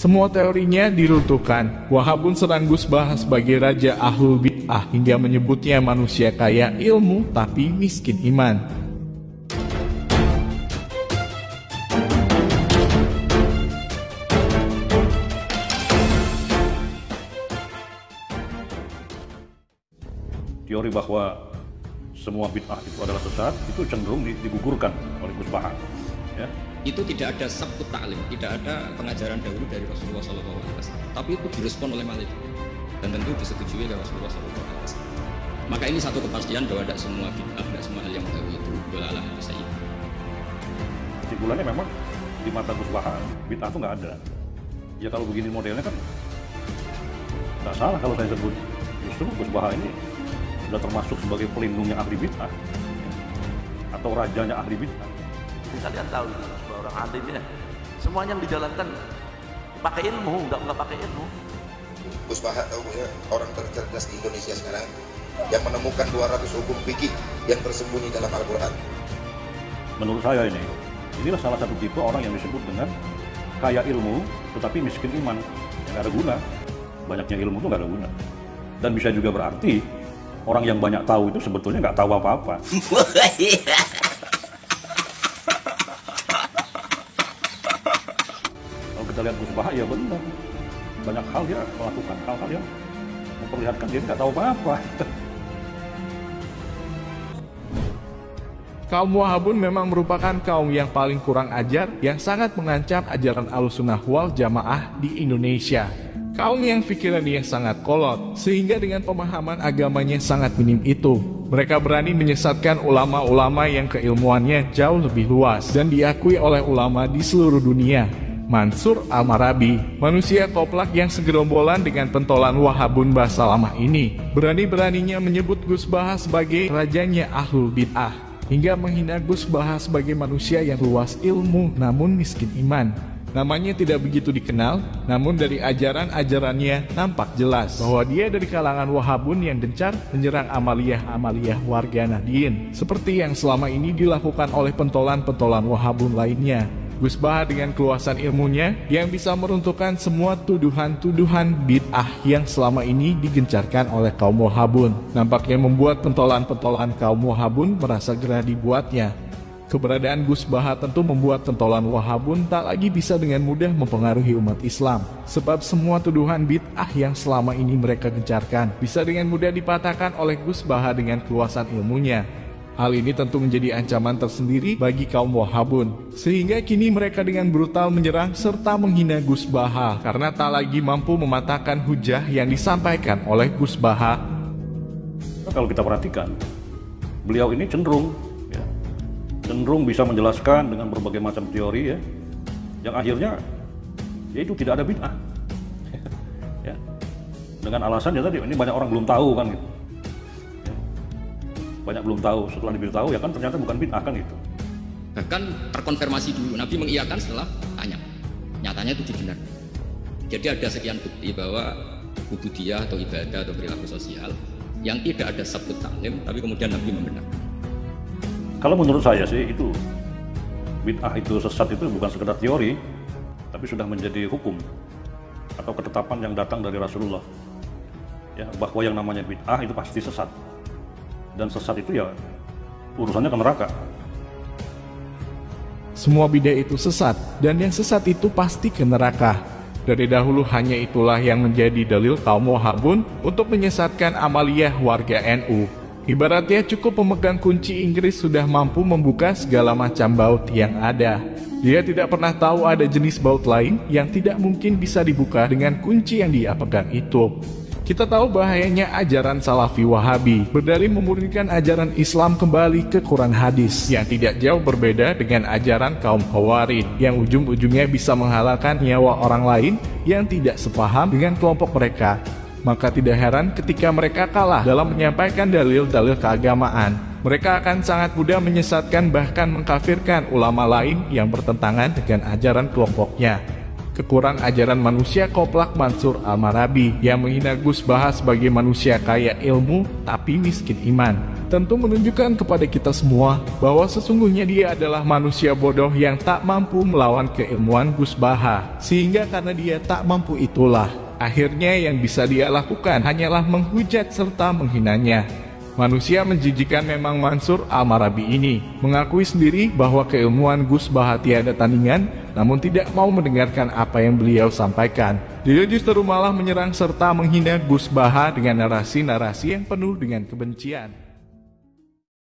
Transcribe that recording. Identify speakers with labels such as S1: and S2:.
S1: Semua teorinya diruntuhkan. Wahhabun serang Gus Baha sebagai raja ahlul bid'ah hingga menyebutnya manusia kaya ilmu tapi miskin iman.
S2: Teori bahwa semua bid'ah itu adalah sesat itu cenderung digugurkan oleh Gus Baha. Ya.
S3: Itu tidak ada sabut ta'lim, tidak ada pengajaran dahulu dari Rasulullah SAW, tapi itu direspon oleh malaikat dan tentu disetujui oleh Rasulullah SAW. Maka ini satu kepastian bahwa tidak semua bid'ah, tidak semua hal yang baru itu dolalah itu saja.
S2: Kesimpulannya memang di mata Gus Baha bid'ah itu nggak ada. Ya kalau begini modelnya kan nggak salah kalau saya sebut justru Gus Baha ini sudah termasuk sebagai pelindungnya ahli bid'ah atau rajanya ahli bid'ah.
S4: Kalian tahu itu orang alim ya, semuanya yang dijalankan pakai ilmu, nggak pakai ilmu.
S5: Gus Baha tahu ya, orang tercerdas di Indonesia sekarang yang menemukan 200 hukum fikih yang tersembunyi dalam Al-Quran.
S2: Menurut saya inilah salah satu tipe orang yang disebut dengan kaya ilmu tetapi miskin iman, yang nggak ada guna. Banyaknya ilmu itu nggak ada guna, dan bisa juga berarti orang yang banyak tahu itu sebetulnya nggak tahu apa-apa. Kita lihat Gus Baha ya benar, banyak hal dia melakukan hal-hal yang memperlihatkan dia nggak tahu apa-apa.
S1: Kaum Wahhabun memang merupakan kaum yang paling kurang ajar yang sangat mengancam ajaran Ahlussunnah wal Jamaah di Indonesia. Kaum yang pikirannya sangat kolot, sehingga dengan pemahaman agamanya sangat minim itu, mereka berani menyesatkan ulama-ulama yang keilmuannya jauh lebih luas dan diakui oleh ulama di seluruh dunia. Mansur Al-Marabi, manusia koplak yang segerombolan dengan pentolan Wahhabun Basalamah ini, berani-beraninya menyebut Gus Baha sebagai rajanya ahlul bid'ah, hingga menghina Gus Baha sebagai manusia yang luas ilmu namun miskin iman. Namanya tidak begitu dikenal, namun dari ajaran-ajarannya nampak jelas bahwa dia dari kalangan Wahhabun yang gencar menyerang amaliyah-amaliyah warga Nahdien, seperti yang selama ini dilakukan oleh pentolan-pentolan Wahhabun lainnya. Gus Baha dengan keluasan ilmunya yang bisa meruntuhkan semua tuduhan-tuduhan bid'ah yang selama ini digencarkan oleh kaum Wahhabun, nampaknya membuat pentolan-pentolan kaum Wahhabun merasa gerah dibuatnya. Keberadaan Gus Baha tentu membuat pentolan Wahhabun tak lagi bisa dengan mudah mempengaruhi umat Islam, sebab semua tuduhan bid'ah yang selama ini mereka gencarkan bisa dengan mudah dipatahkan oleh Gus Baha dengan keluasan ilmunya. Hal ini tentu menjadi ancaman tersendiri bagi kaum Wahhabun, sehingga kini mereka dengan brutal menyerang serta menghina Gus Baha karena tak lagi mampu mematahkan hujah yang disampaikan oleh Gus Baha.
S2: Kalau kita perhatikan, beliau ini cenderung bisa menjelaskan dengan berbagai macam teori yang akhirnya itu tidak ada bid'ah. Ya. Dengan alasan tadi ini banyak orang belum tahu kan gitu. Banyak belum tahu, setelah diberitahu ya kan ternyata bukan bid'ah kan gitu.
S3: Bahkan terkonfirmasi dulu, Nabi mengiyakan setelah tanya. Nyatanya itu dibenarkan. Jadi ada sekian bukti bahwa ubudiyah atau ibadah atau perilaku sosial yang tidak ada sabut ta'lim, tapi kemudian Nabi membenarkan.
S2: Kalau menurut saya sih itu bid'ah itu sesat itu bukan sekedar teori, tapi sudah menjadi hukum atau ketetapan yang datang dari Rasulullah. Ya, bahwa yang namanya bid'ah itu pasti sesat. Dan sesat itu ya urusannya ke neraka.
S1: Semua bid'ah itu sesat, dan yang sesat itu pasti ke neraka. Dari dahulu hanya itulah yang menjadi dalil kaum Wahhabun untuk menyesatkan amaliyah warga NU. Ibaratnya cukup memegang kunci Inggris sudah mampu membuka segala macam baut yang ada. Dia tidak pernah tahu ada jenis baut lain yang tidak mungkin bisa dibuka dengan kunci yang dia pegang itu. Kita tahu bahayanya ajaran Salafi Wahabi, berdalih memurnikan ajaran Islam kembali ke Quran hadis, yang tidak jauh berbeda dengan ajaran kaum Khawarij, yang ujung-ujungnya bisa menghalalkan nyawa orang lain yang tidak sepaham dengan kelompok mereka. Maka tidak heran ketika mereka kalah dalam menyampaikan dalil-dalil keagamaan. Mereka akan sangat mudah menyesatkan bahkan mengkafirkan ulama lain yang bertentangan dengan ajaran kelompoknya. Kekurang ajaran manusia koplak Mansur Al-Marabi yang menghina Gus Baha sebagai manusia kaya ilmu tapi miskin iman. tentu menunjukkan kepada kita semua bahwa sesungguhnya dia adalah manusia bodoh yang tak mampu melawan keilmuan Gus Baha. Sehingga karena dia tak mampu itulah, akhirnya yang bisa dia lakukan hanyalah menghujat serta menghinanya. Manusia menjijikan memang Mansur Al-Marabi ini mengakui sendiri bahwa keilmuan Gus Baha tiada tandingan, namun tidak mau mendengarkan apa yang beliau sampaikan. Dia justru malah menyerang serta menghina Gus Baha dengan narasi-narasi yang penuh dengan kebencian.